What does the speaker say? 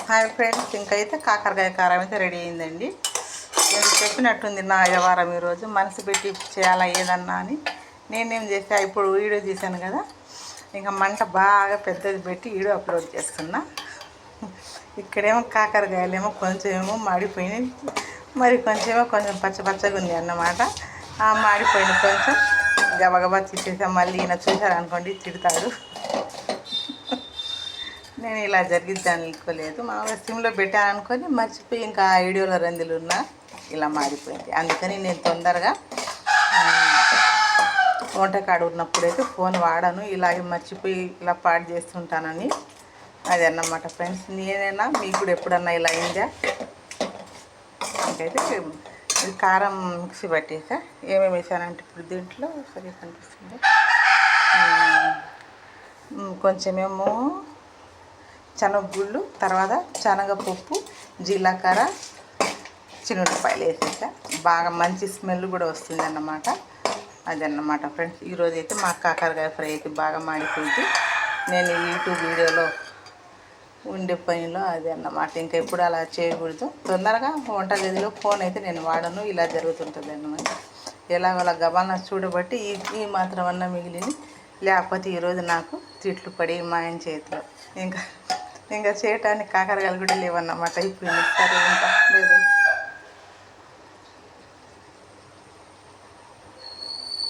Hi friends, ఇంకైతే కాకరకాయ కారం అయితే రెడీ అయిందండి. నేను చెప్పినట్టుంది నా వ్యవహారం ఈరోజు మనసు పెట్టి చేయాలా ఏదన్నా అని. నేనేం చేసా, ఇప్పుడు వీడియో తీశాను కదా, ఇంకా మంట బాగా పెద్దది పెట్టి వీడియో అప్లోడ్ చేస్తున్నా. ఇక్కడేమో కాకరకాయలేమో కొంచెం మాడిపోయినాయి, మరి కొంచెం పచ్చగా ఉంది అన్నమాట. ఆ మాడిపోయిన కొంచెం గబగబా తీసేసా. మళ్ళీ ఈయన చూశారనుకోండి తిడతాడు. నేను ఇలా జరిగిద్దాన్ని అనుకోలేదు. మామూలుగా సిమ్లో పెట్టాను అనుకొని మర్చిపోయి ఇంకా ఆ వీడియోలో రందులున్నా ఇలా మారిపోయింది. అందుకని నేను తొందరగా వంటకాడు ఉన్నప్పుడైతే ఫోన్ వాడను, ఇలాగే మర్చిపోయి ఇలా పాడు చేస్తుంటానని. అది అన్నమాట ఫ్రెండ్స్. నేనైనా మీకు కూడా ఎప్పుడన్నా ఇలా అయిందా? ఇంకైతే ఇది కారం మిక్సీ పట్టేసా. ఏమేమి వేసానంటే ఇప్పుడు దీంట్లో సరిగ్గా కనిపిస్తుంది, కొంచెమేమో శనగగుళ్ళు, తర్వాత శనగపప్పు, జీలకర్ర, చిన్నులపాయలు వేసేసా. బాగా మంచి స్మెల్ కూడా వస్తుంది అన్నమాట. అదన్నమాట ఫ్రెండ్స్. ఈరోజు అయితే మా కాకరకాయ ఫ్రై అయితే బాగా మాడిపోయింది. నేను యూట్యూబ్ వీడియోలో ఉండే పనిలో అది అన్నమాట. ఇంకా ఎప్పుడు అలా చేయకూడదు. తొందరగా వంట గదిలో ఫోన్ అయితే నేను వాడను, ఇలా జరుగుతుంటుంది అన్నమాట. ఎలాగోలా గబాలను చూడబట్టి ఈ మాత్రం అన్న మిగిలింది, లేకపోతే ఈరోజు నాకు తిట్లు పడి మా ఆయన చేతిలో ఇంకా చేయటానికి కాకరకాయలు కూడా లేవన్నమాట. ఇప్పుడు సరే ఉంటా.